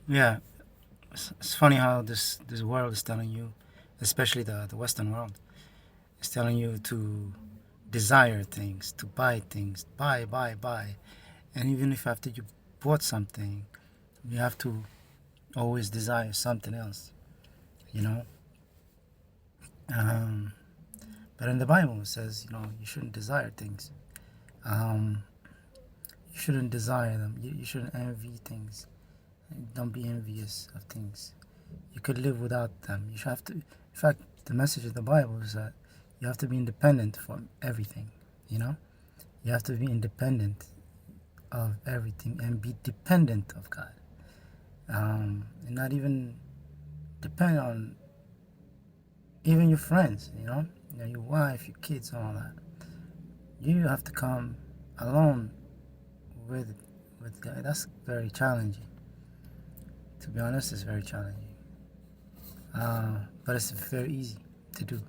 Yeah, it's funny how this world is telling you, especially the Western world, is telling you to desire things, to buy things, buy, and even if after you bought something, you have to always desire something else, you know. Um, but in the Bible it says, you shouldn't desire things. Um, you shouldn't desire them. You shouldn't envy things. Don't be envious of things. You could live without them. You should have to. In fact, the message of the Bible is that you have to be independent from everything. You know, you have to be independent of everything and be dependent of God. And not even depend on even your friends. Your wife, your kids, and all that. You have to come alone with God. That's very challenging. To be honest, it's very challenging. But it's very easy to do.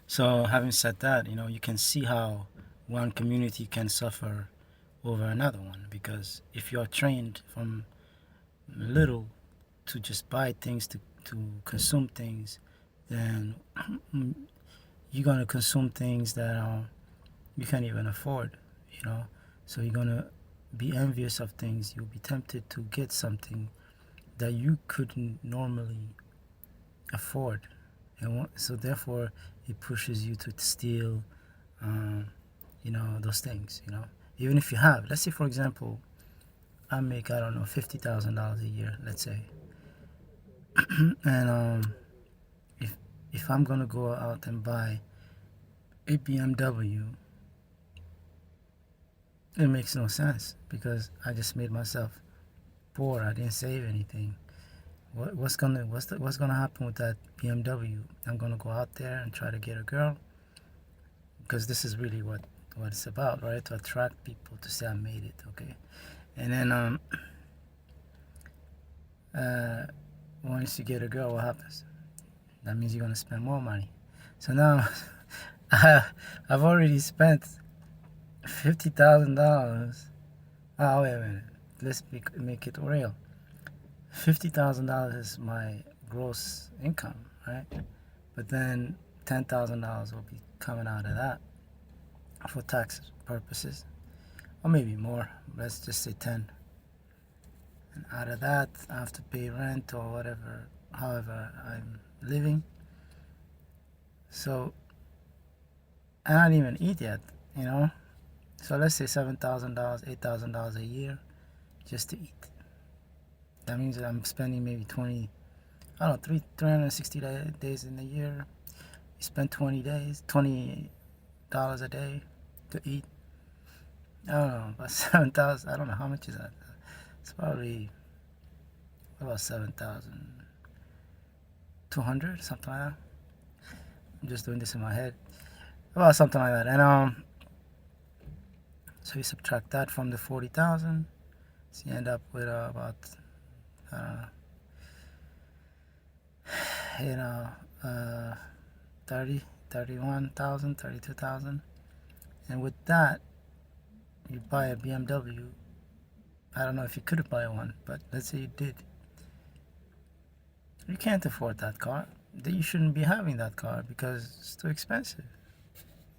So, having said that, you can see how one community can suffer over another one, because if you are trained from little to just buy things, to consume things, then you're going to consume things that you can't even afford, you know. So, you're going to be envious of things. You'll be tempted to get something that you couldn't normally afford. And so, therefore, it pushes you to steal, um, those things, even if you have, let's say, for example, I make, I don't know, $50,000 a year, let's say. And if I'm gonna go out and buy a BMW, it makes no sense, because I just made myself poor. I didn't save anything. What's gonna happen with that BMW? I'm gonna go out there and try to get a girl, because this is really what it's about, right? To attract people, to say I made it, okay? And then once you get a girl, what happens? That means you're gonna spend more money. So now I've already spent $50,000. Oh, wait a minute. Let's make it real. $50,000 is my gross income, right? But then $10,000 will be coming out of that for tax purposes, or maybe more. Let's just say 10. And out of that, I have to pay rent or whatever, however I'm living. So I don't even eat yet. So let's say $7,000, $8,000 a year just to eat. That means that I'm spending maybe 20, I don't know, 360 days in a year. You spend 20 days, $20 a day to eat. I don't know, about 7,000. I don't know how much is that. It's probably about 7,200, something like that. I'm just doing this in my head. About something like that. And so you subtract that from the 40,000, so you end up with about, uh, 30, 31,000, 32,000. And with that, you buy a BMW. I don't know if you could buy one, but let's say you did. You can't afford that car. Then you shouldn't be having that car, because it's too expensive.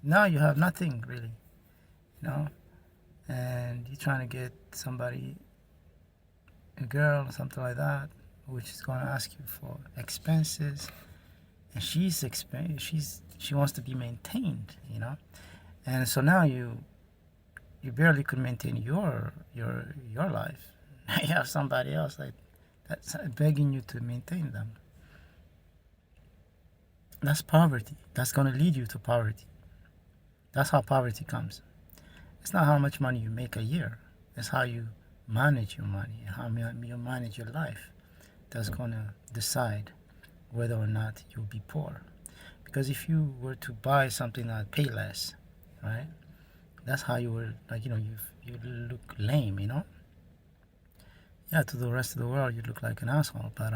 Now you have nothing really, you know, and you're trying to get somebody, a girl, something like that, which is going to ask you for expenses, and she wants to be maintained. And so now you barely could maintain your life. Now you have somebody else that's begging you to maintain them. That's poverty. That's going to lead you to poverty. That's how poverty comes. It's not how much money you make a year. It's how you manage your money, and how you manage your life, that's going to decide whether or not you'll be poor. Because if you were to buy something that pay less, right? That's how you were, like, you look lame. Yeah, to the rest of the world you look like an asshole, but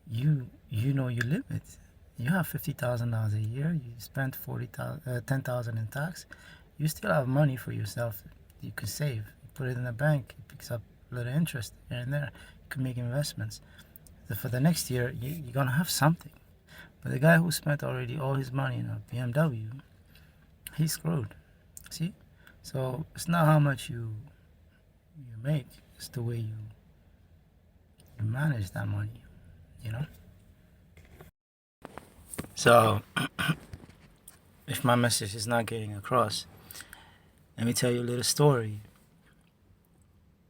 you know your limit. You have $50,000 a year. You spend 10,000 in tax. You still have money for yourself. You could save put it in the bank. It picks up a little interest here and there. You can make investments. For the next year, you're gonna have something. But the guy who spent already all his money in a BMW, he's screwed. See? So it's not how much you make; it's the way you manage that money. You know. So if my message is not getting across, let me tell you a little story.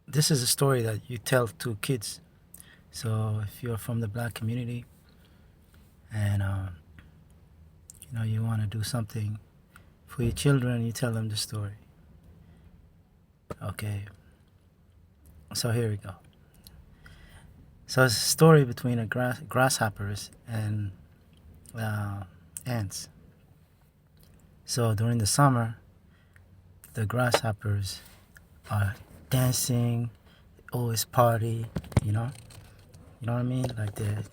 This is a story that you tell to kids. So if you're from the black community and you want to do something for your children, you tell them the story. Okay. So here we go. So it's a story between a grasshoppers and ants. So during the summer, the grasshoppers are dancing, always party, you know what I mean? Like the,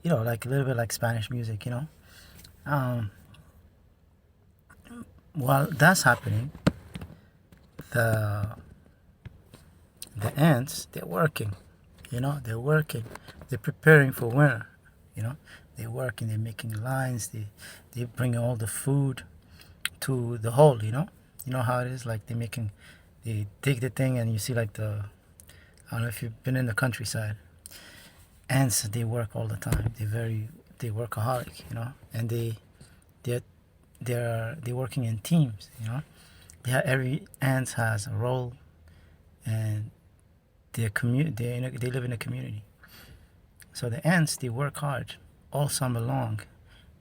like a little bit like Spanish music, While that's happening, the ants, they're working, they're working, they're preparing for winter, they're working, they're making lines, they bring all the food to the hole, you know how it is, like they dig the thing and you see like I don't know if you've been in the countryside. Ants, they work all the time. They workaholic, and they're working in teams, Every ant has a role, and they live in a community. So the ants, they work hard all summer long,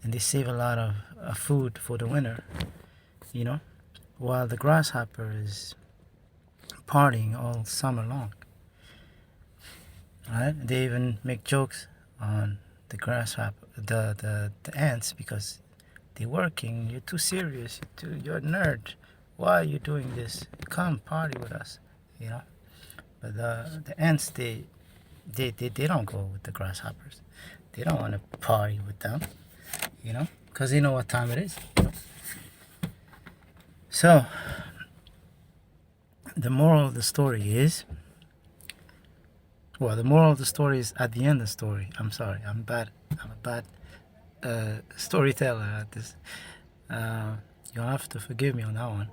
and they save a lot of food for the winter, while the grasshopper is partying all summer long. Right? They even make jokes on the grasshopper, the ants, because they're working. You're too serious. You're a nerd. Why are you doing this? Come party with us, But the ants, they don't go with the grasshoppers. They don't want to party with them, because they know what time it is. So the moral of the story is. Well, the moral of the story is at the end of the story. I'm sorry, I'm a bad storyteller at this. You'll have to forgive me on that one.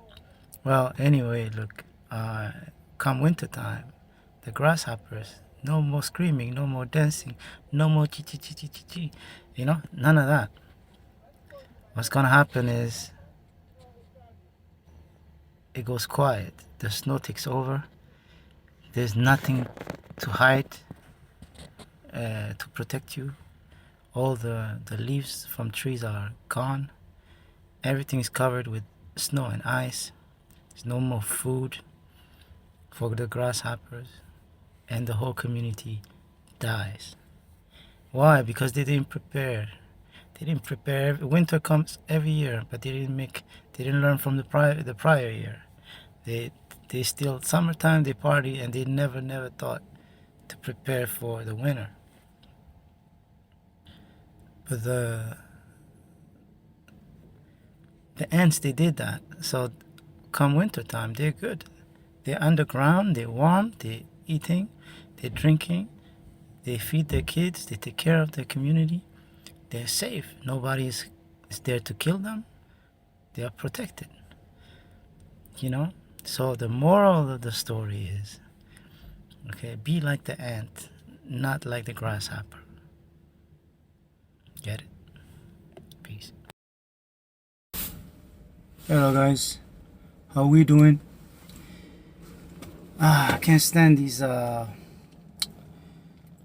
Well, anyway, look, come winter time, the grasshoppers, no more screaming, no more dancing, no more chi chi chi chi chi chi. None of that. What's gonna happen is it goes quiet. The snow takes over. There's nothing to hide, to protect you. All the leaves from trees are gone. Everything is covered with snow and ice. There's no more food for the grasshoppers, and the whole community dies. Why? Because they didn't prepare. They didn't prepare. Winter comes every year, but they didn't learn from the prior year. They still, summertime they party, and they never thought to prepare for the winter. But the ants, they did that. So come winter time, they're good. They're underground, they're warm, they're eating, they're drinking, they feed their kids, they take care of their community. They're safe. Nobody is there to kill them. They are protected. So the moral of the story is, okay, be like the ant, not like the grasshopper. Get it? Peace. Hello guys, how we doing? I can't stand these what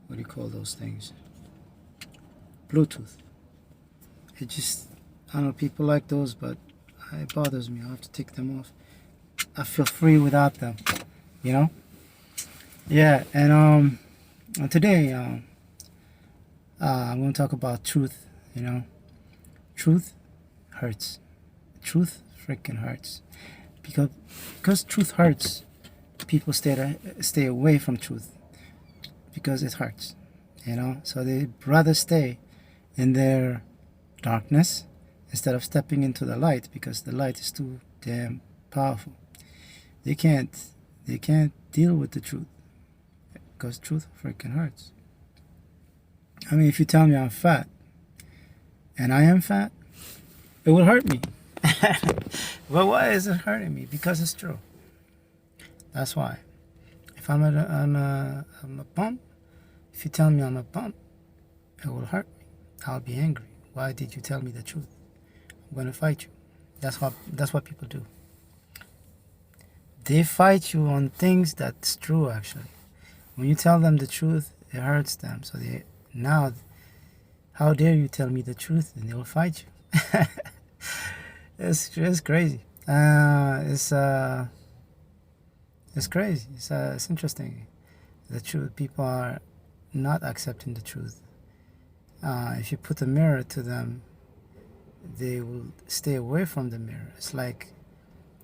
do you call those things? Bluetooth. I don't know, people like those, but it bothers me. I have to take them off. I feel free without them, Yeah, and today I'm going to talk about truth. Truth hurts. Truth freaking hurts, because truth hurts. People stay away from truth because it hurts. So they rather stay in their darkness instead of stepping into the light, because the light is too damn powerful. They can't they can't deal with the truth because truth freaking hurts. I mean, if you tell me I'm fat and I am fat, it will hurt me. But why is it hurting me? Because it's true. That's why. If I'm a bump, if you tell me I'm a bump, it will hurt me. I'll be angry. Why did you tell me the truth? I'm gonna fight you. That's what people do. They fight you on things that's true actually. When you tell them the truth, it hurts them. So they now, how dare you tell me the truth? And they will fight you. It's crazy. It's crazy. It's interesting. The truth. People are not accepting the truth. If you put a mirror to them, they will stay away from the mirror. It's like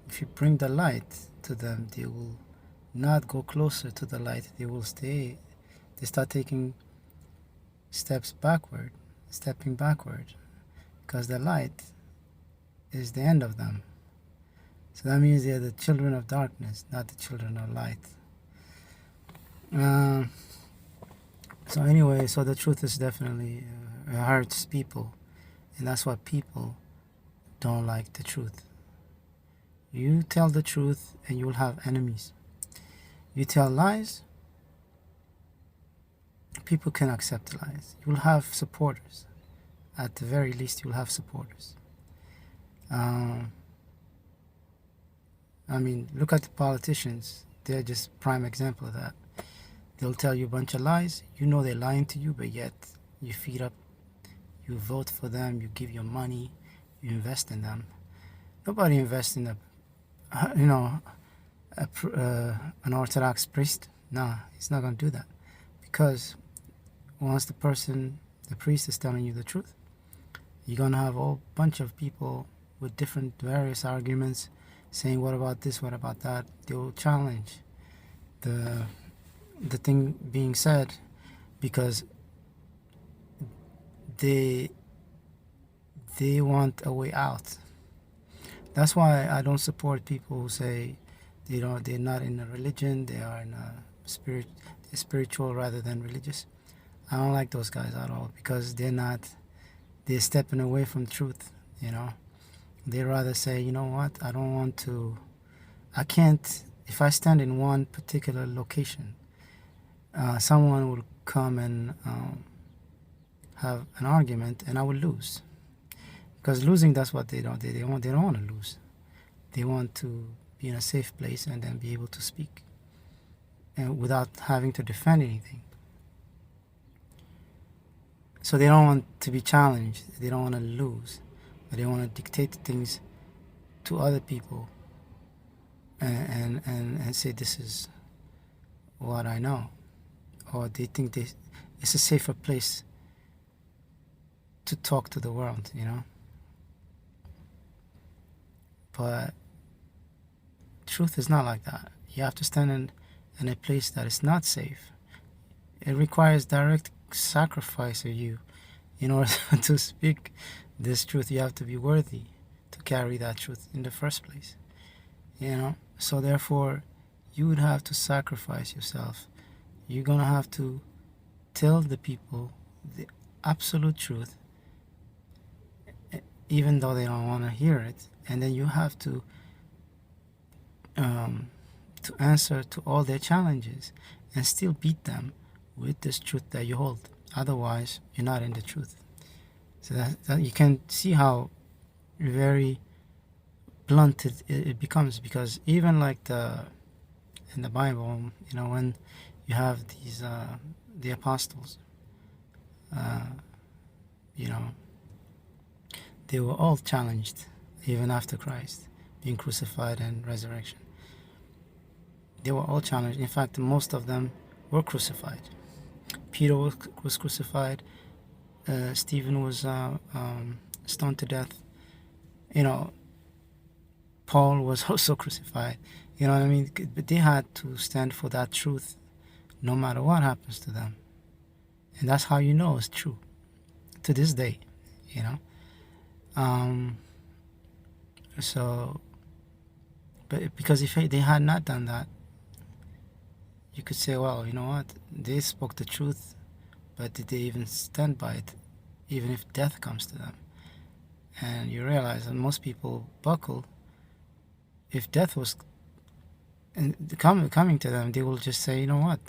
if you bring the light to them, they will not go closer to the light. They will stay. They start taking stepping backward, because the light is the end of them. So that means they're the children of darkness, not the children of light. So anyway, so the truth is definitely hurts people, and that's why people don't like the truth. You tell the truth and you will have enemies. You tell lies, people can accept lies. You'll have supporters. At the very least, you'll have supporters. I mean, look at the politicians. They're just prime example of that. They'll tell you a bunch of lies. You know they're lying to you, but yet you feed up, you vote for them, you give your money, you invest in them. Nobody invests in an Orthodox priest. Nah, he's not going to do that. Because once the priest is telling you the truth, you're going to have a whole bunch of people with different various arguments saying, what about this, what about that? They will challenge the thing being said because they want a way out. That's why I don't support people who say they're not in a religion, they are in a spiritual rather than religious. I don't like those guys at all because they're stepping away from truth, They rather say, you know what, I can't, if I stand in one particular location, someone will come and have an argument and I will lose. Because losing, that's what they don't want to lose. They want to be in a safe place and then be able to speak and without having to defend anything. So they don't want to be challenged. They don't want to lose. But they want to dictate things to other people and say this is what I know. Or they think it's a safer place to talk to the world, But truth is not like that. You have to stand in a place that is not safe. It requires direct sacrifice of you in order to speak this truth. You have to be worthy to carry that truth in the first place. So therefore you would have to sacrifice yourself. You're gonna have to tell the people the absolute truth even though they don't want to hear it, and then you have to answer to all their challenges and still beat them with this truth that you hold. Otherwise, you're not in the truth. So that you can see how very blunt it becomes, because even like in the Bible, when you have these the apostles, they were all challenged even after Christ being crucified and resurrection. They were all challenged. In fact, most of them were crucified. Peter was crucified. Stephen was stoned to death. Paul was also crucified. You know what I mean? But they had to stand for that truth no matter what happens to them. And that's how you know it's true to this day, So But because if they had not done that, you could say, well, you know what? They spoke the truth, but did they even stand by it, even if death comes to them? And you realize that most people buckle. If death was coming to them, they will just say, you know what?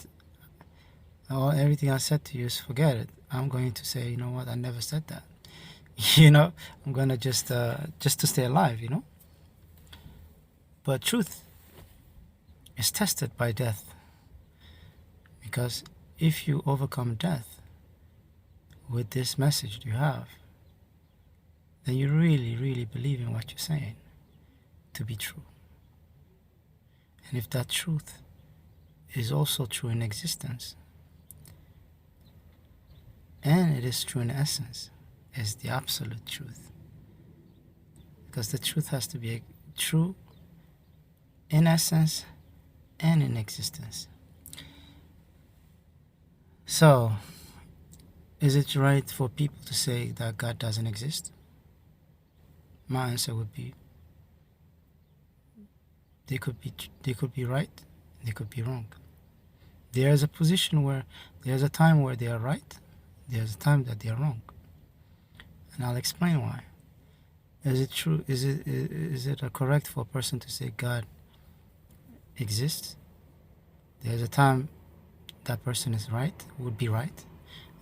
Oh, everything I said to you is forget it. I'm going to say, you know what? I never said that. You know, I'm gonna just to stay alive. You know. But truth is tested by death, because if you overcome death with this message you have, then you really, really believe in what you're saying to be true. And if that truth is also true in existence, and it is true in essence, is the absolute truth. Because the truth has to be true in essence and in existence. So, is it right for people to say that God doesn't exist? My answer would be they could be right, they could be wrong. There's a position where there's a time where they are right, there's a time that they are wrong. And I'll explain why. Is it true? Is it correct for a person to say God exists? There's a time that person is right, would be right,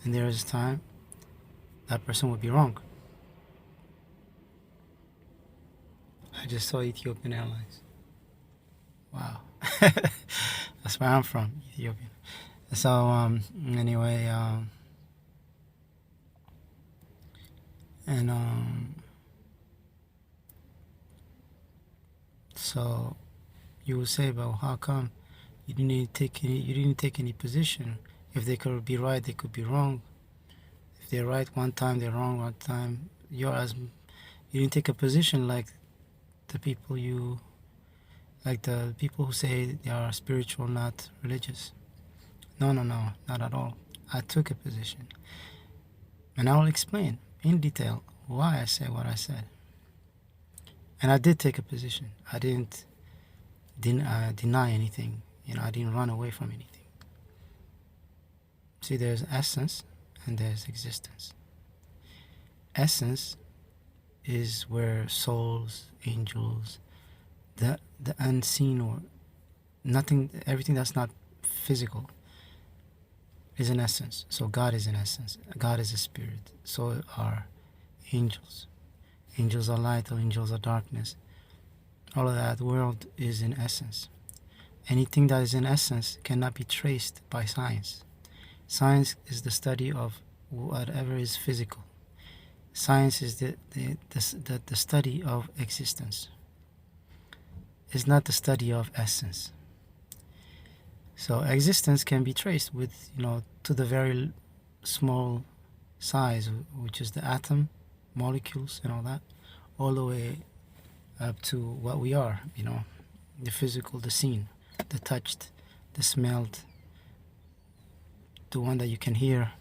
and there is a time that person would be wrong. I just saw Ethiopian Airlines. Wow. That's where I'm from, Ethiopia. So anyway, so you will say, well, how come you didn't take any position? If they could be right, they could be wrong. If they're right one time, they're wrong one time. You didn't take a position like the people who say they are spiritual, not religious. No, not at all. I took a position, and I will explain in detail why I said what I said. And I did take a position. I didn't deny anything. I didn't run away from anything. See, there's essence and there's existence. Essence is where souls, angels, the unseen, or nothing, everything that's not physical is in essence. So God is in essence. God is a spirit. So are angels. Angels are light, or angels are darkness. All of that world is in essence. Anything that is in essence cannot be traced by science. Science is the study of whatever is physical. Science is the study of existence. It's not the study of essence. So existence can be traced with, to the very small size, which is the atom, molecules, and all that, all the way up to what we are, the physical, the seen, the touched, the smelled, the one that you can hear,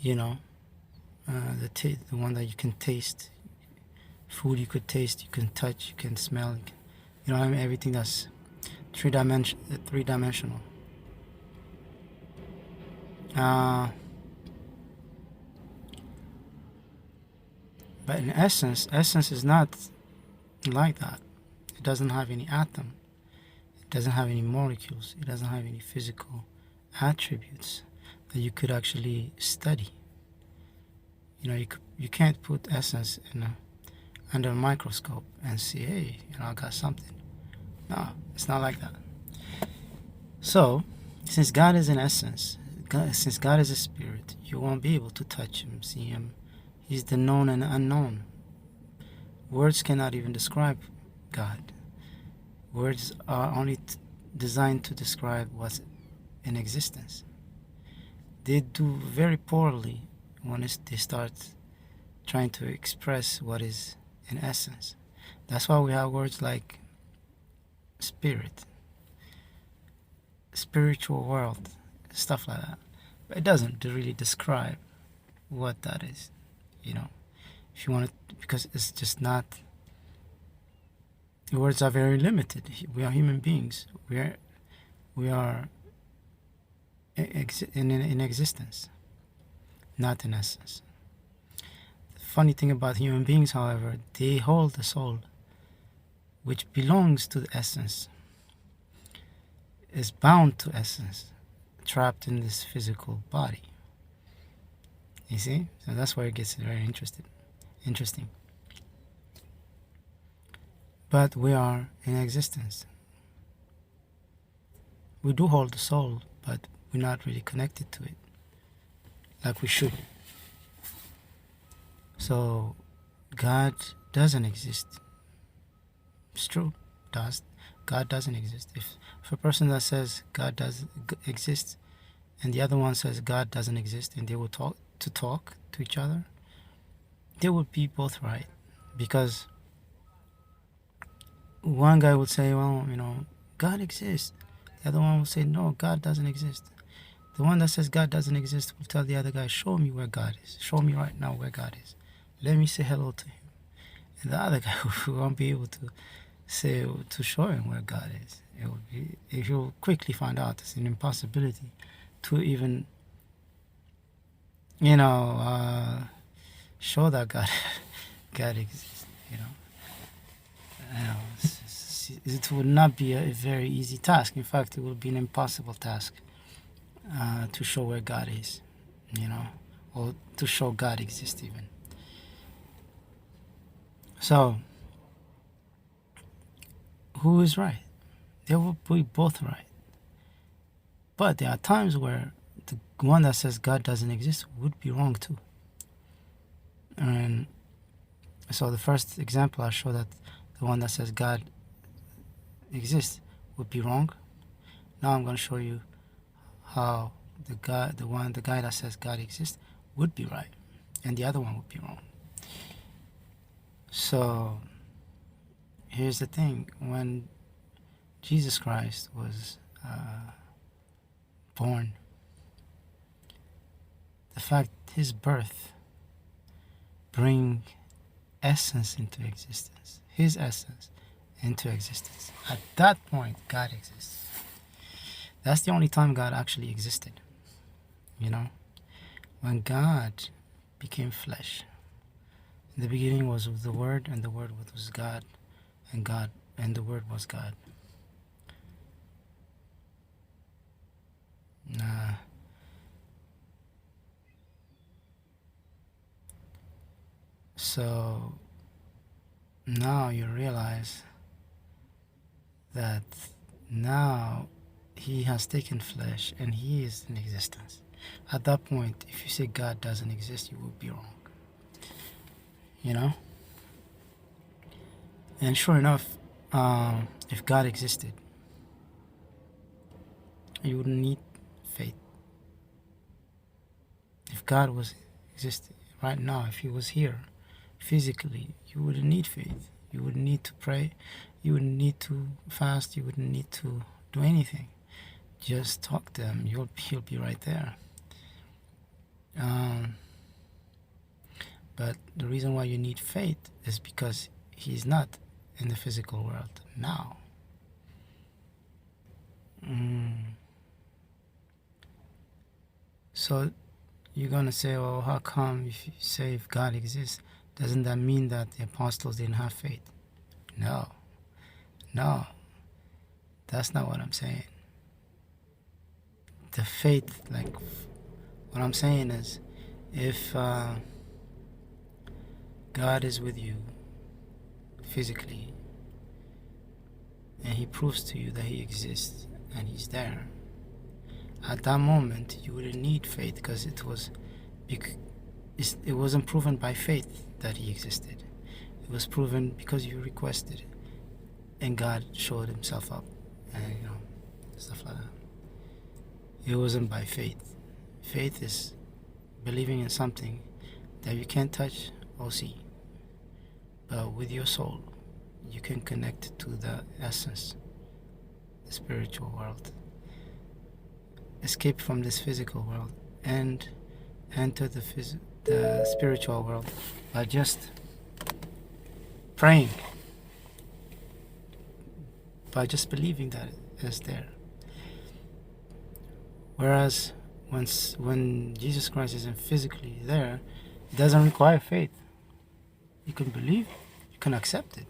the one that you can taste. Food you could taste, you can touch, you can smell, everything that's three-dimensional. But in essence is not like that. It doesn't have any atom. It doesn't have any molecules. It doesn't have any physical attributes that you could actually study. You can't put essence under a microscope and see, hey, I got something. No, it's not like that. So, since God is in essence, since God is a spirit, you won't be able to touch him, see him. He's the known and unknown. Words cannot even describe God. Words are only designed to describe what's in existence. They do very poorly when they start trying to express what is in essence. That's why we have words like spirit, spiritual world, stuff like that. But it doesn't really describe what that is, If you want to, because it's just not Words are very limited. We are human beings. We are in existence, not in essence. The funny thing about human beings, however, they hold the soul, which belongs to the essence, is bound to essence, trapped in this physical body. You see? So that's where it gets very interesting. But we are in existence. We do hold the soul, but we're not really connected to it like we should. So God doesn't exist. It's true. God doesn't exist. If a person that says God does exist and the other one says God doesn't exist, and they will talk to each other, they would be both right. Because one guy would say, well, God exists. The other one would say, no, God doesn't exist. The one that says God doesn't exist will tell the other guy, show me where God is. Show me right now where God is. Let me say hello to him. And the other guy won't be able to show him where God is. He'll quickly find out it's an impossibility to even, show that God exists. It would not be a very easy task. In fact, it would be an impossible task to show where God is, or to show God exists even. So, who is right? They will be both right. But there are times where the one that says God doesn't exist would be wrong too. And so the first example I show that the one that says God exists would be wrong. Now I'm going to show you how the guy that says God exists would be right, and the other one would be wrong. So here's the thing: when Jesus Christ was born, the fact his birth bring essence into existence, his essence into existence. At that point, God exists. That's the only time God actually existed. When God became flesh. In the beginning was the Word, and the Word was God, and the Word was God. So now you realize that now he has taken flesh and he is in existence. At that point, if you say God doesn't exist, you will be wrong. And sure enough, if God existed, you wouldn't need faith. If God was existing right now, if he was here physically, you wouldn't need faith. You wouldn't need to pray. You wouldn't need to fast. You wouldn't need to do anything. Just talk to him. He'll be right there. But the reason why you need faith is because he's not in the physical world now. So you're going to say, well, how come if you say if God exists, doesn't that mean that the apostles didn't have faith? No, that's not what I'm saying. The faith, what I'm saying is, if God is with you physically, and he proves to you that he exists and he's there, at that moment you wouldn't need faith, because it wasn't proven by faith that he existed. It was proven because you requested it, and God showed himself up, and stuff like that. It wasn't by faith. Faith is believing in something that you can't touch or see, but with your soul you can connect to the essence, the spiritual world. Escape from this physical world and enter the spiritual world by just praying. by just believing that it's there. Whereas when Jesus Christ isn't physically there, it doesn't require faith. You can believe, you can accept it,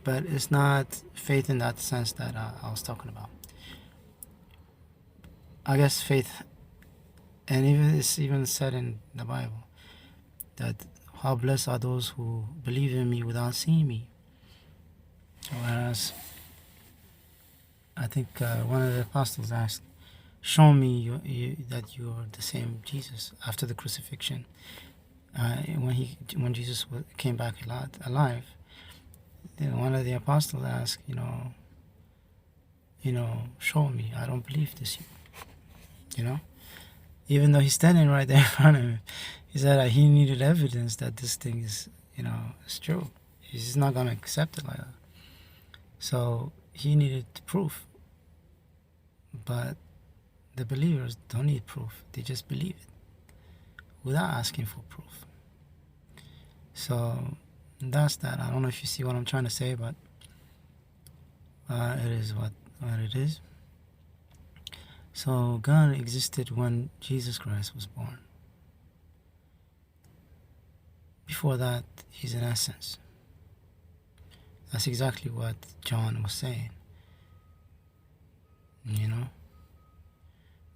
but it's not faith in that sense that I was talking about. I guess faith, and it's even said in the Bible that how blessed are those who believe in me without seeing me. Whereas I think one of the apostles asked, show me that you are the same Jesus after the crucifixion. When Jesus came back alive, one of the apostles asked, show me. I don't believe this. Even though he's standing right there in front of him, he said that he needed evidence that this thing is, is true. He's not gonna accept it like that. So he needed proof. But the believers don't need proof. They just believe it without asking for proof. So that's that. I don't know if you see what I'm trying to say, but it is what it is. So God existed when Jesus Christ was born. Before that, he's in essence. That's exactly what John was saying.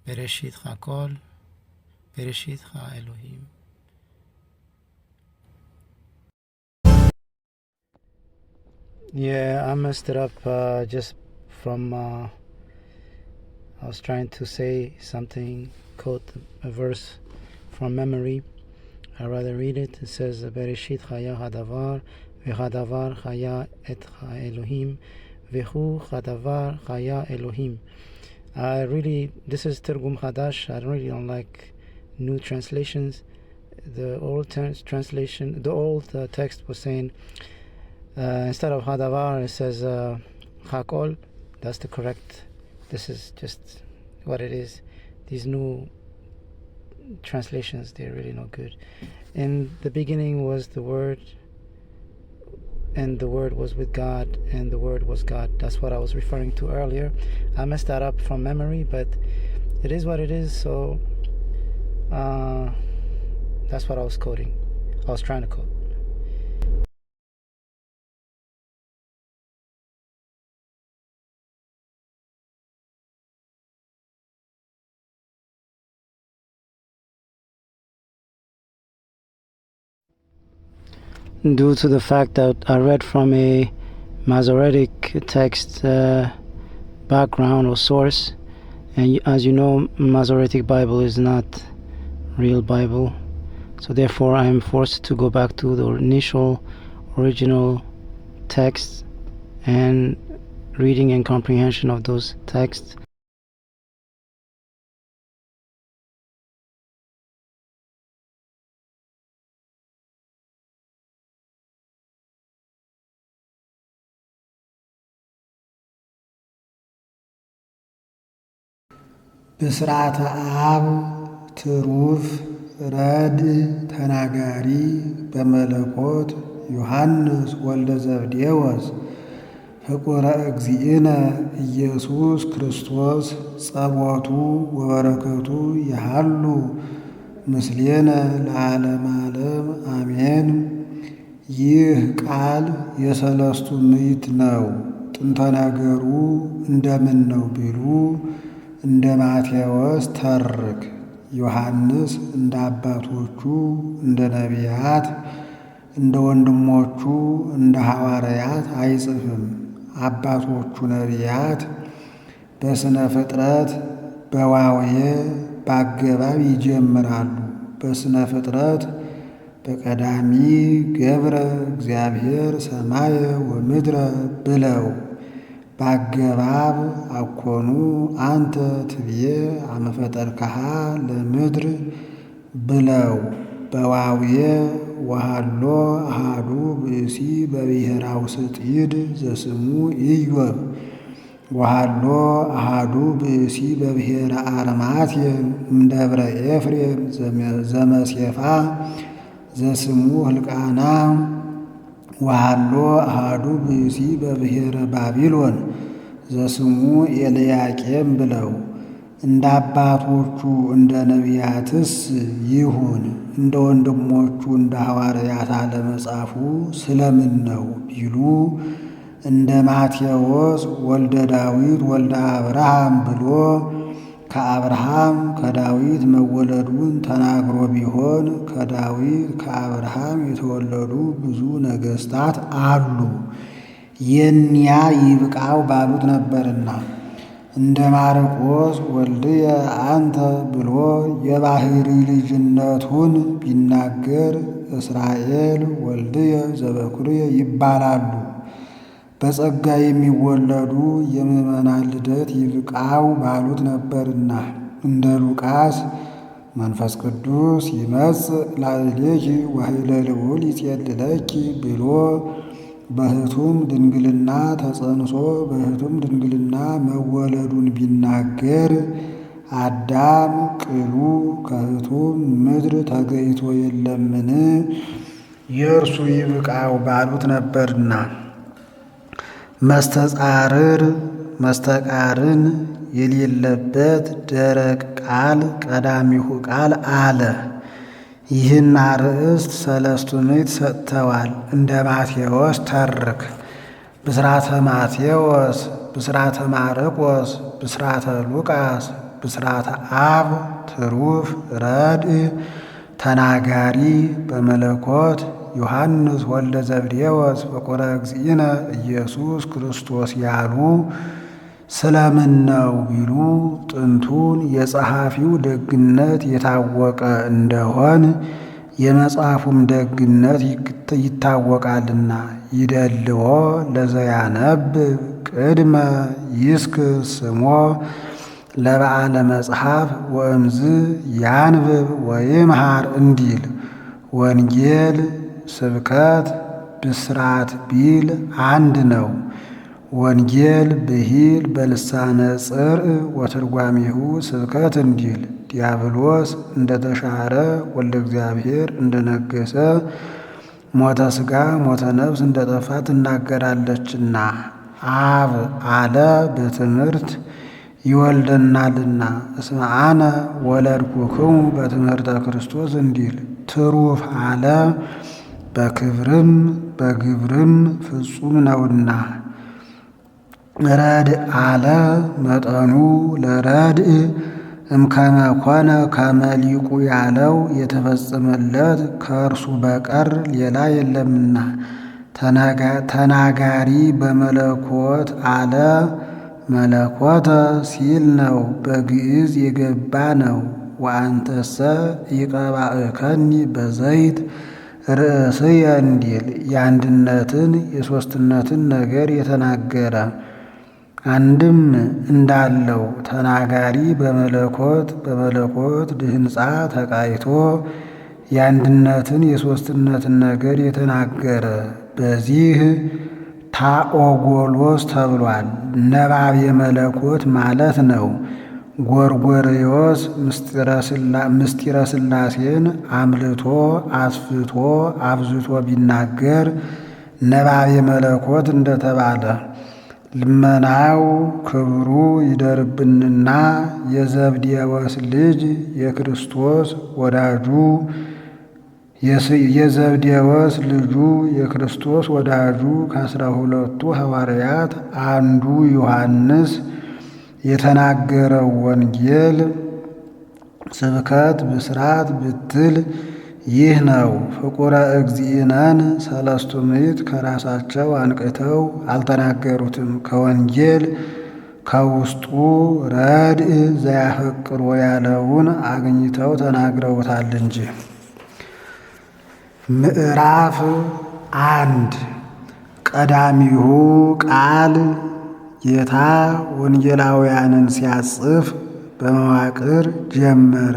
Bereshit Hakol, Bereshit Ha Elohim. Yeah, I messed it up just from I was trying to say something, quote a verse from memory. I rather read it. It says, Bereshit Chaya Hadavar, V'Hadavar Chaya et Elohim, V'Hu Hadavar Chaya Elohim. This is Tirgum Hadash. I don't like new translations. The old translation, the old text was saying, instead of Hadavar, it says Hakol. That's the correct. This is just what it is. These new translations, they're really not good. In the beginning was the Word, and the Word was with God, and the Word was God. That's what I was referring to earlier. I messed that up from memory, but it is what it is. So that's what I was quoting. I was trying to quote. Due to the fact that I read from a Masoretic text background or source, and as you know, Masoretic Bible is not real Bible, so therefore I am forced to go back to the original text and reading and comprehension of those texts. ብስራተ አብ ትሩፍ ረድ ተናጋሪ በመለኮት ዮሐንስ ወልደ ዘብዴዎስ ፍቁረ እግዚእነ ኢየሱስ ክርስቶስ ጸቦቱ ወበረከቱ ያሃሉ ምስሌነ ለዓለመ ዓለም አሜን። ይህ ቃል የሰለስቱ ምዕት ነው። ጥንተ ነገሩ እንደምን ነው ቢሉ እንደ ማቴዎስ ተርክ። ዮሐንስ እንደ አባቶቹ እንደ ነቢያት እንደ ወንድሞቹ እንደ ሐዋርያት አይጽፍም። አባቶቹ ነቢያት በስነ ፍጥረት በዋውየ በአገባብ ይጀምራሉ። በስነ ፍጥረት በቀዳሚ ገብረ እግዚአብሔር ሰማየ ወምድረ ብለው በአገባብ አኮኑ አንተ ትብዬ አመፈጠርካሃ ለምድር ብለው በዋውየ ወሃሎ አሃዱ ብእሲ በብሔረ ውስጢድ ዘስሙ ኢዮብ ወሃሎ አሃዱ ብእሲ በብሔረ አርማትየ እምደብረ ኤፍሬም ዘመሴፋ ዘስሙ ሕልቃና ወሃሎ አሐዱ ብእሲ በብሔረ ባቢሎን ዘስሙ ኤልያቄም ብለው እንደ አባቶቹ እንደ ነቢያትስ ይሁን እንደ ወንድሞቹ እንደ ሐዋርያት አለመጻፉ ስለምን ነው ቢሉ እንደ ማቴዎስ ወልደ ዳዊት ወልደ አብርሃም ብሎ ከአብርሃም ከዳዊት መወለዱን ተናግሮ ቢሆን ከዳዊት ከአብርሃም የተወለዱ ብዙ ነገሥታት አሉ፣ የኒያ ይብቃው ባሉት ነበርና። እንደ ማርቆስ ወልድየ አንተ ብሎ የባሕሪ ልጅነቱን ቢናገር እስራኤል ወልድየ ዘበኩርየ ይባላሉ። በጸጋ የሚወለዱ የምዕመናን ልደት ይብቃው ባሉት ነበርና። እንደ ሉቃስ መንፈስ ቅዱስ ይመጽእ ላዕሌኪ ወኃይለ ልዑል ይጼልለኪ ብሎ በሕቱም ድንግልና ተጸንሶ በሕቱም ድንግልና መወለዱን ቢናገር አዳም ቅሉ ከሕቱም ምድር ተገይቶ የለምን የእርሱ ይብቃው ባሉት ነበርና። መስተጻርር መስተቃርን የሌለበት ደረቅ ቃል ቀዳሚሁ ቃል አለ። ይህን አርእስት ሰለስቱ ምዕት ሰጥተዋል። እንደ ማቴዎስ ተርክ ብስራተ ማቴዎስ፣ ብስራተ ማርቆስ፣ ብስራተ ሉቃስ፣ ብስራተ አብ ትሩፍ ረድእ ተናጋሪ በመለኮት ዮሐንስ ወልደ ዘብዴዎስ ፍቁረ እግዚእነ ኢየሱስ ክርስቶስ ያሉ ስለምን ነው ቢሉ ጥንቱን የጸሐፊው ደግነት የታወቀ እንደሆን የመጽሐፉም ደግነት ይታወቃልና። ይደልዎ ለዘያነብብ ቅድመ ይስክ ስሞ ለበዓለ መጽሐፍ ወእምዝ ያንብብ ወይምሃር እንዲል ወንጌል ስብከት ብስራት ቢል አንድ ነው። ወንጌል ብሂል በልሳነ ጽርዕ ወትርጓሚሁ ስብከት እንዲል ዲያብሎስ እንደተሻረ ወልደ እግዚአብሔር እንደነገሰ ሞተ ሥጋ ሞተ ነፍስ እንደጠፋ ትናገራለችና። አብ አለ በትምህርት ይወልደናልና እስመ አነ ወለድኩክሙ በትምህርተ ክርስቶስ እንዲል ትሩፍ አለ በክብርም በግብርም ፍጹም ነውና። ረድእ አለ መጠኑ ለረድእ እምከመ ኮነ ከመሊቁ ያለው የተፈጸመለት ከእርሱ በቀር ሌላ የለምና። ተናጋሪ በመለኮት አለ መለኮተ ሲል ነው፣ በግዕዝ የገባ ነው። ወአንተሰ ይቀባእከኒ በዘይት ርእስየ እንዲል የአንድነትን የሦስትነትን ነገር የተናገረ አንድም እንዳለው ተናጋሪ በመለኮት ድህንፃ ተቃይቶ የአንድነትን የሦስትነትን ነገር የተናገረ በዚህ ታኦጎሎስ ተብሏል። ነባቤ መለኮት ማለት ነው። ጎርጎርዮስ ምስጢረ ሥላሴን አምልቶ አስፍቶ አብዝቶ ቢናገር ነባቤ መለኮት እንደተባለ ልመናው ክብሩ ይደርብንና የዘብዴዎስ ልጅ የክርስቶስ ወዳጁ የዘብዴዎስ ልጁ የክርስቶስ ወዳጁ ከ12ቱ ሐዋርያት አንዱ ዮሐንስ የተናገረው ወንጌል ስብከት ብስራት ብትል ይህ ነው። ፍቁረ እግዚእነን ሰለስቱ ምዕት ከራሳቸው አንቅተው አልተናገሩትም። ከወንጌል ከውስጡ ረድእ ዘያፈቅሮ ያለውን አግኝተው ተናግረውታል እንጂ። ምዕራፍ 1 ቀዳሚሁ ቃል ጌታ ወንጌላውያንን ሲያጽፍ በመዋቅር ጀመረ፣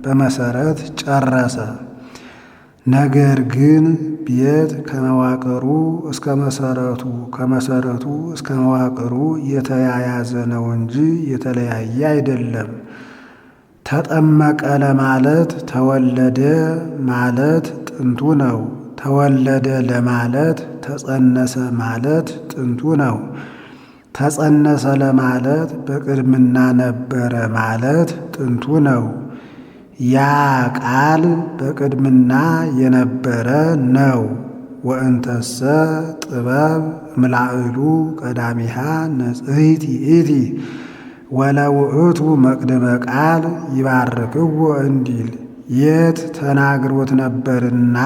በመሰረት ጨረሰ። ነገር ግን ቤት ከመዋቅሩ እስከ መሰረቱ ከመሰረቱ እስከ መዋቅሩ የተያያዘ ነው እንጂ የተለያየ አይደለም። ተጠመቀ ለማለት ተወለደ ማለት ጥንቱ ነው። ተወለደ ለማለት ተጸነሰ ማለት ጥንቱ ነው። ተጸነሰ ለማለት በቅድምና ነበረ ማለት ጥንቱ ነው። ያ ቃል በቅድምና የነበረ ነው። ወእንተሰ ጥበብ ምላዕሉ ቀዳሚሃ ንጽሕት ይእቲ ወለውእቱ መቅደመ ቃል ይባርክዎ እንዲል የት ተናግሮት ነበርና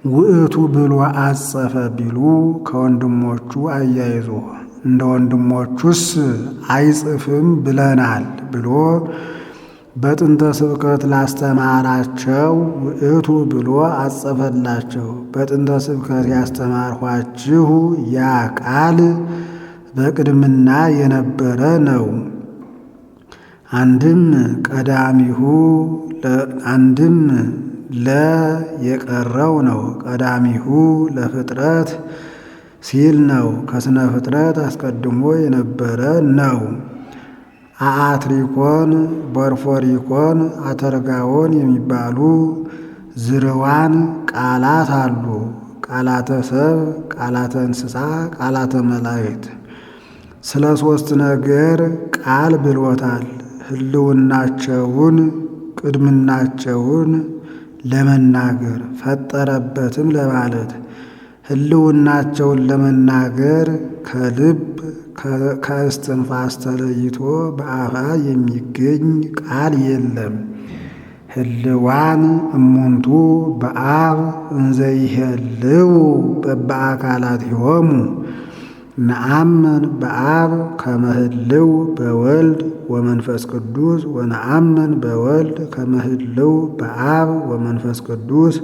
ውእቱ ብሎ አጸፈ ቢሉ ከወንድሞቹ አያይዞ እንደ ወንድሞቹስ አይጽፍም ብለናል ብሎ በጥንተ ስብከት ላስተማራቸው ውእቱ ብሎ አጸፈላቸው። በጥንተ ስብከት ያስተማርኋችሁ ያ ቃል በቅድምና የነበረ ነው። አንድም ቀዳሚሁ አንድም የቀረው ነው። ቀዳሚሁ ለፍጥረት ሲል ነው። ከስነ ፍጥረት አስቀድሞ የነበረ ነው። አአትሪኮን፣ ቦርፎሪኮን፣ አተርጋዎን የሚባሉ ዝርዋን ቃላት አሉ። ቃላተ ሰብ፣ ቃላተ እንስሳ፣ ቃላተ መላእክት። ስለ ሦስት ነገር ቃል ብሎታል። ህልውናቸውን ቅድምናቸውን ለመናገር ፈጠረበትም ለማለት ህልውናቸውን ለመናገር ከልብ ከእስትንፋስ ተለይቶ በአፋ የሚገኝ ቃል የለም። ህልዋን እሙንቱ በአብ እንዘይሄልው በበአካላቲሆሙ ነአምን በአብ ከመ ህልው በወልድ ወመንፈስ ቅዱስ ወነአምን በወልድ ከመ ህልው በአብ ወመንፈስ ቅዱስ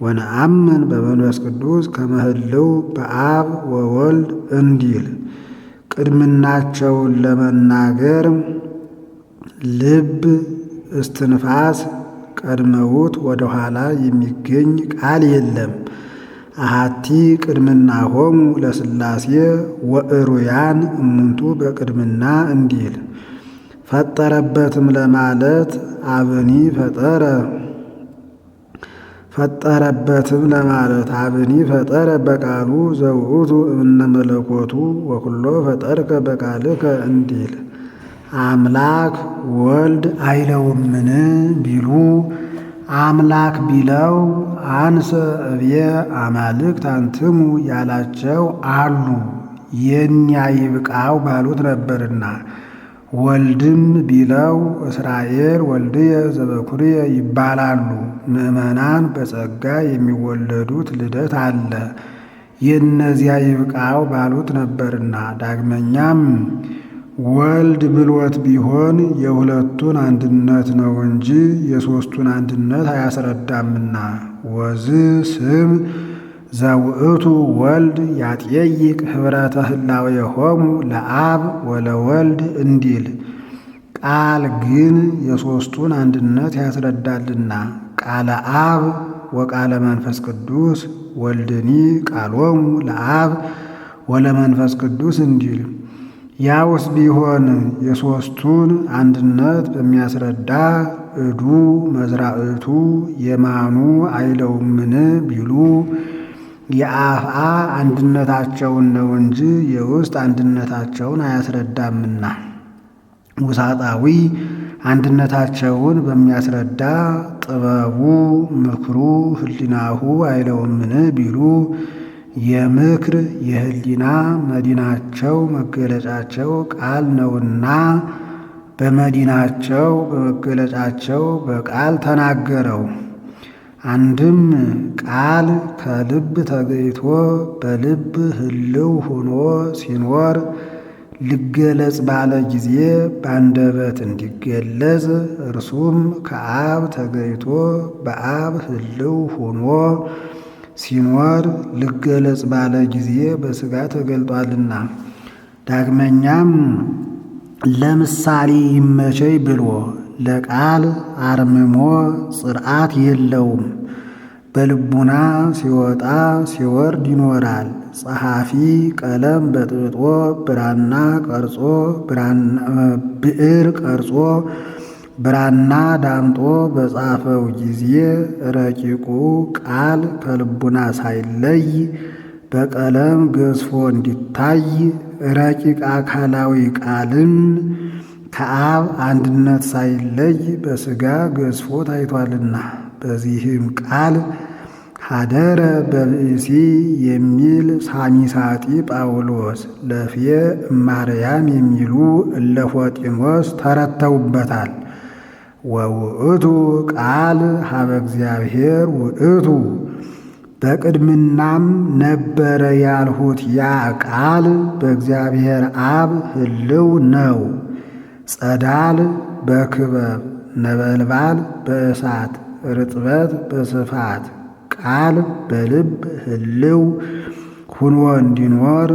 ወነአምን በመንፈስ ቅዱስ ከመ ህልው በአብ ወወልድ እንዲል ቅድምናቸውን ለመናገር ልብ እስትንፋስ ቀድመውት ወደ ኋላ የሚገኝ ቃል የለም። አሃቲ ቅድምናሆሙ ለሥላሴ ወእሩያን እሙንቱ በቅድምና እንዲል ፈጠረበትም ለማለት አብኒ ፈጠረበትም ለማለት አብኒ ፈጠረ በቃሉ ዘውእቱ እምነ መለኮቱ ወኩሎ ፈጠርከ በቃልከ እንዲል አምላክ ወልድ አይለውምን ቢሉ አምላክ ቢለው አንሰ እብየ አማልክት አንትሙ ያላቸው አሉ። የኛ ይብቃው ባሉት ነበርና ወልድም ቢለው እስራኤል ወልድየ ዘበኩርየ ይባላሉ። ምእመናን በጸጋ የሚወለዱት ልደት አለ። የእነዚያ ይብቃው ባሉት ነበርና ዳግመኛም ወልድ ብሎት ቢሆን የሁለቱን አንድነት ነው እንጂ የሦስቱን አንድነት አያስረዳምና ወዝ ስም ዘውእቱ ወልድ ያጥየይቅ ኅብረተ ህላዌሆሙ ለአብ ወለወልድ እንዲል ቃል ግን የሦስቱን አንድነት ያስረዳልና ቃለ አብ ወቃለ መንፈስ ቅዱስ ወልድኒ ቃሎሙ ለአብ ወለመንፈስ ቅዱስ እንዲል ያውስ ቢሆን የሦስቱን አንድነት በሚያስረዳ እዱ መዝራእቱ የማኑ አይለውምን ቢሉ የአፍአ አንድነታቸውን ነው እንጂ የውስጥ አንድነታቸውን አያስረዳምና ውሳጣዊ አንድነታቸውን በሚያስረዳ ጥበቡ ምክሩ ህሊናሁ አይለውምን ቢሉ የምክር የህሊና መዲናቸው መገለጫቸው ቃል ነውና በመዲናቸው በመገለጫቸው በቃል ተናገረው። አንድም ቃል ከልብ ተገይቶ በልብ ህልው ሆኖ ሲኖር ሊገለጽ ባለ ጊዜ በአንደበት እንዲገለጽ እርሱም ከአብ ተገይቶ በአብ ህልው ሆኖ ሲኖር ሊገለጽ ባለ ጊዜ በሥጋ ተገልጧልና። ዳግመኛም ለምሳሌ ይመቸኝ ብሎ ለቃል አርምሞ ጽርዓት የለውም። በልቡና ሲወጣ ሲወርድ ይኖራል። ጸሐፊ ቀለም በጥብጦ ብዕር ቀርጾ ብራና ዳምጦ በጻፈው ጊዜ ረቂቁ ቃል ከልቡና ሳይለይ በቀለም ገዝፎ እንዲታይ ረቂቅ አካላዊ ቃልም ከአብ አንድነት ሳይለይ በሥጋ ገዝፎ ታይቷልና። በዚህም ቃል ሀደረ በብእሲ የሚል ሳሚሳጢ ጳውሎስ ለፌ እማርያም የሚሉ እለፎጢኖስ ተረተውበታል። ወውእቱ ቃል ሀበ እግዚአብሔር ውእቱ በቅድምናም ነበረ ያልሁት ያ ቃል በእግዚአብሔር አብ ህልው ነው። ጸዳል በክበብ ነበልባል በእሳት ርጥበት በስፋት ቃል በልብ ህልው ሁኖ እንዲኖር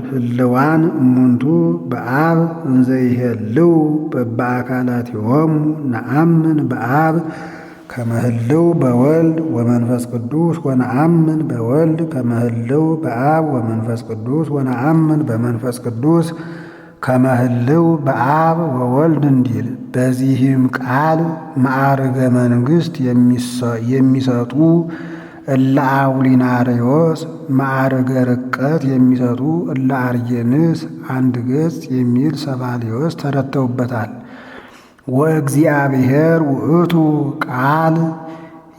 ህልዋን እሙንቱ በአብ እንዘይሄልው በበአካላቲሆሙ ነአምን በአብ ከመህልው በወልድ ወመንፈስ ቅዱስ ወነአምን በወልድ ከመህልው በአብ ወመንፈስ ቅዱስ ወነአምን በመንፈስ ቅዱስ ከመህልው በአብ ወወልድ እንዲል። በዚህም ቃል ማዕርገ መንግሥት የሚሰጡ እለ አውሊናሪዎስ፣ ማዕርገ ርቀት የሚሰጡ እለ አርጌንስ፣ አንድ ገጽ የሚል ሰባልዮስ ተረተውበታል። ወእግዚአብሔር ውእቱ ቃል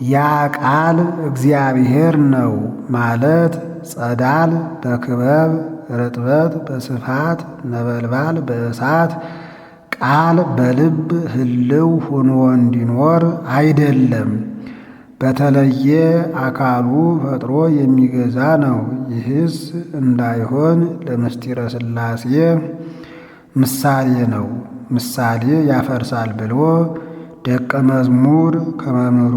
ያ ቃል እግዚአብሔር ነው ማለት ጸዳል በክበብ ርጥበት በስፋት ነበልባል በእሳት ቃል በልብ ህልው ሆኖ እንዲኖር አይደለም። በተለየ አካሉ ፈጥሮ የሚገዛ ነው። ይህስ እንዳይሆን ለምስጢረ ሥላሴ ምሳሌ ነው። ምሳሌ ያፈርሳል ብሎ ደቀ መዝሙር ከመምህሩ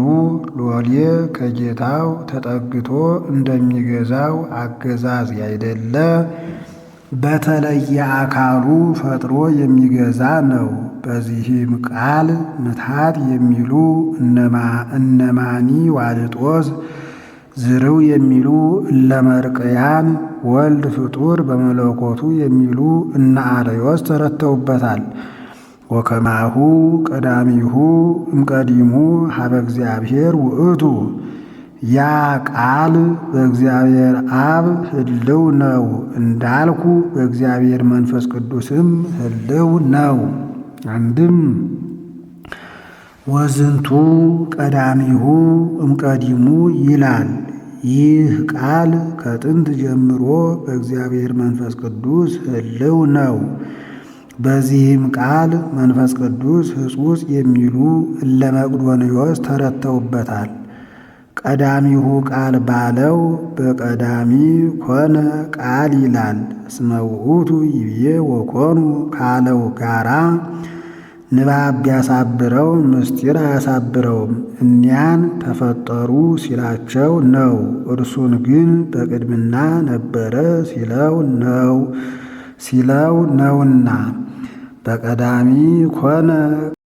ሎሌ ከጌታው ተጠግቶ እንደሚገዛው አገዛዝ ያይደለ በተለየ አካሉ ፈጥሮ የሚገዛ ነው። በዚህም ቃል ምትሃት የሚሉ እነማኒ ዋልጦስ፣ ዝርው የሚሉ እለመርቅያን፣ ወልድ ፍጡር በመለኮቱ የሚሉ እነ አርዮስ ተረተውበታል። ወከማሁ ቀዳሚሁ እምቀዲሙ ሀበ እግዚአብሔር ውእቱ ያ ቃል በእግዚአብሔር አብ ህልው ነው እንዳልኩ በእግዚአብሔር መንፈስ ቅዱስም ህልው ነው። አንድም ወዝንቱ ቀዳሚሁ እምቀዲሙ ይላል። ይህ ቃል ከጥንት ጀምሮ በእግዚአብሔር መንፈስ ቅዱስ ህልው ነው። በዚህም ቃል መንፈስ ቅዱስ ሕጹጽ የሚሉ እለ መቅዶንዮስ ተረተውበታል። ቀዳሚሁ ቃል ባለው በቀዳሚ ኮነ ቃል ይላል። እስመ ውእቱ ይብዬ ወኮኑ ካለው ጋራ ንባብ ቢያሳብረው ምስጢር አያሳብረውም። እኒያን ተፈጠሩ ሲላቸው ነው። እርሱን ግን በቅድምና ነበረ ሲለው ነውና በቀዳሚ ኮነ